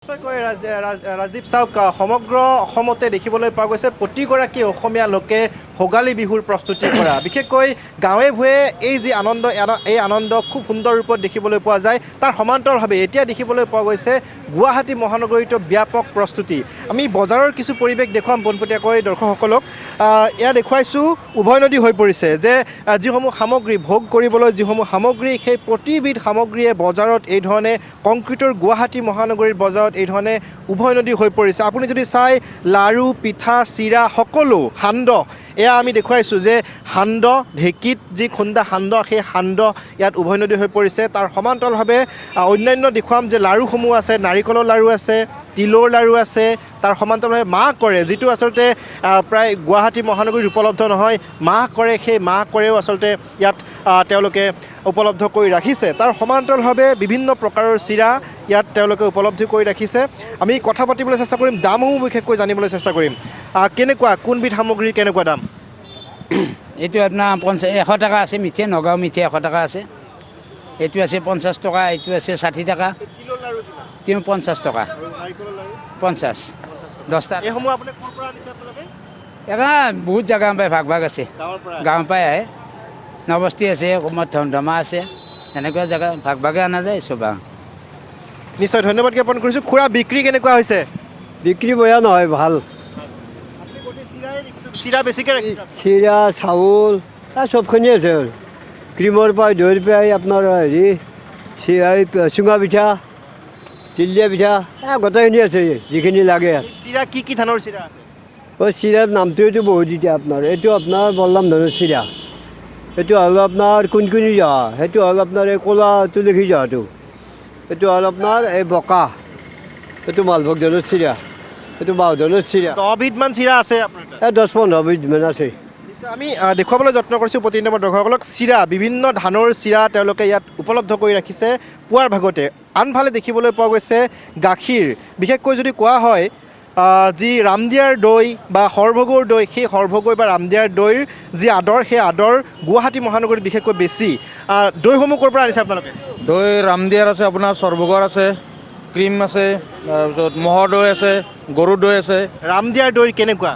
নিশ্চয়কৈ ৰাজদীপ চাওক সমগ্ৰ অসমতে দেখিবলৈ পোৱা গৈছে প্ৰতিগৰাকী অসমীয়া লোকে ভোগালী বিহুৰ প্ৰস্তুতি কৰা বিশেষকৈ গাঁৱে ভূঞে এই যি আনন্দ এই আনন্দ খুব সুন্দৰ ৰূপত দেখিবলৈ পোৱা যায় তাৰ সমান্তৰালভাৱে এতিয়া দেখিবলৈ পোৱা গৈছে গুৱাহাটী মহানগৰীতো ব্যাপক প্ৰস্তুতি আমি বজাৰৰ কিছু পৰিৱেশ দেখুৱাম পোনপটীয়াকৈ দৰ্শকসকলক এয়া দেখুৱাইছোঁ উভৈনদী হৈ পৰিছে যে যিসমূহ সামগ্ৰী ভোগ কৰিবলৈ যিসমূহ সামগ্ৰী সেই প্ৰতিবিধ সামগ্ৰীয়ে বজাৰত এই ধৰণে কংক্ৰিটৰ গুৱাহাটী মহানগৰীৰ বজাৰত এই ধৰণে উভৈনদী হৈ পৰিছে আপুনি যদি চাই লাড়ু পিঠা চিৰা সকলো সান্দহ এয়া আমি দেখুৱাইছোঁ যে সান্দহ ঢেঁকীত যি খুন্দা সান্দহ সেই সান্দহ ইয়াত উভৈনদী হৈ পৰিছে তাৰ সমান্তৰালভাৱে অন্যান্য দেখুৱাম যে লাড়ুসমূহ আছে নাৰিকলৰ লাড়ু আছে তিলৰ লাড়ু আছে তাৰ সমান্তৰালভাৱে মাহ কৰে যিটো আচলতে প্ৰায় গুৱাহাটী মহানগৰীত উপলব্ধ নহয় মাহ কৰে সেই মাহ কৰেও আচলতে ইয়াত তেওঁলোকে উপলব্ধ কৰি ৰাখিছে তাৰ সমান্তৰালভাৱে বিভিন্ন প্ৰকাৰৰ চিৰা ইয়াত তেওঁলোকে উপলব্ধি কৰি ৰাখিছে আমি কথা পাতিবলৈ চেষ্টা কৰিম দামসমূহ বিশেষকৈ জানিবলৈ চেষ্টা কৰিম কেনেকুৱা কোনবিধ সামগ্ৰীৰ কেনেকুৱা দাম এইটো আপোনাৰ 100 টকা আছে মিঠে নগাঁও মিঠে 100 টকা আছে এইটো আছে 50 টকা এইটো আছে 60 টকা তিনি 50 টকা 50 10টা এইসমূহ আপুনি ক'ৰ পৰা আনিছে আপোনালোকে একা বহুত জাগা পায় ভাগ আছে গাঁৱৰ পৰাই আহে নবস্তি আছে কমত ধমধমা আছে এনেকুৱা জাগা ভাগে অনা যায় চব নিশ্চয় ধন্যবাদ জ্ঞাপন কৰিছোঁ খুৰা বিক্ৰী কেনেকুৱা হৈছে বিক্ৰী বেয়া নহয় ভাল চিৰা বেছিকৈ ৰাখিছে চিৰা চাউল চবখিনি আছে আৰু ক্ৰীমৰ পৰা দৈৰ পৰা আপোনাৰ হেৰি চুঙা পিঠা তিল দিয়া পিঠা গোটেইখিনি আছে যিখিনি লাগে চিৰা কি ধানৰ চিৰা আছে চিৰাৰ নামটোৱেতো বহুত এতিয়া আপোনাৰ এইটো আপোনাৰ বলৰাম ধানৰ চিৰা এইটো হ'ল আপোনাৰ কোনকুনি জহা সেইটো হ'ল আপোনাৰ এই ক'লা তুলসী জহাটো এইটো হ'ল আপোনাৰ এই বকা এইটো মালভোগ ধানৰ চিৰা এইটো বাও ধানৰ চিৰা 10বিধমান চিৰা আছে আপোনাৰ এই 10-15 বিধমান আছে আমি দেখুৱাবলৈ যত্ন কৰিছোঁ প্ৰতি নম্বৰ দৰ্শকসকলক চিৰা বিভিন্ন ধানৰ চিৰা তেওঁলোকে ইয়াত উপলব্ধ কৰি ৰাখিছে পুৱাৰ ভাগতে আনফালে দেখিবলৈ পোৱা গৈছে গাখীৰ বিশেষকৈ যদি কোৱা হয় যি ৰামদিয়াৰ দৈ বা সৰভোগৰ দৈ সেই সৰভোগৰ বা ৰামদিয়াৰ দৈৰ যি আদৰ সেই আদৰ গুৱাহাটী মহানগৰীত বিশেষকৈ বেছি দৈসমূহ ক'ৰ পৰা আনিছে আপোনালোকে দৈ ৰামদিয়াৰ আছে আপোনাৰ সৰভোগৰ আছে ক্ৰীম আছে তাৰপিছত ম'হৰ দৈ আছে গৰুৰ দৈ আছে ৰামদিয়াৰ দৈ কেনেকুৱা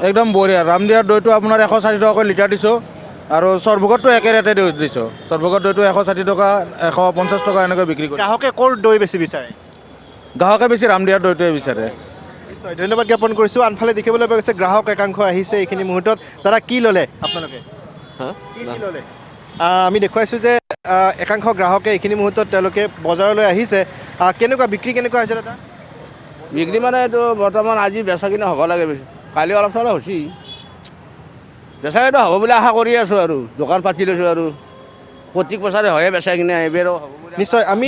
একদম বঢ়িয়া ৰামদিয়াৰ দৈটো আপোনাৰ 160 টকাকৈ লিটাৰ দিছোঁ আৰু সৰভোগতটো একে ৰেটে দিছোঁ সৰভোগৰ দৈটো 160 টকা 150 টকা এনেকৈ বিক্ৰী কৰি গ্ৰাহকে ক'ৰ দৈ বেছি বিচাৰে গ্ৰাহকে বেছি ৰামদিয়াৰ দৈটোৱে বিচাৰে নিশ্চয় ধন্যবাদ জ্ঞাপন কৰিছোঁ আনফালে দেখিবলৈ পোৱা গৈছে গ্ৰাহক একাংশ আহিছে এইখিনি মুহূৰ্তত দাদা কি ল'লে আপোনালোকে কি ল'লে আমি দেখুৱাইছোঁ যে একাংশ গ্ৰাহকে এইখিনি মুহূৰ্তত তেওঁলোকে বজাৰলৈ আহিছে কেনেকুৱা বিক্ৰী কেনেকুৱা হৈছে দাদা বিক্ৰী মানে এইটো বৰ্তমান আজি বেচা কিনা হ'ব লাগে কালি অলপ চলপ হৈছে বেচা কিনা হ'ব বুলি আশা কৰি আছোঁ আৰু দোকান পাতি লৈছোঁ আৰু প্ৰত্যেক বছৰে হয়ে বেচা কিনা এইবাৰো হ'ব নিশ্চয় আমি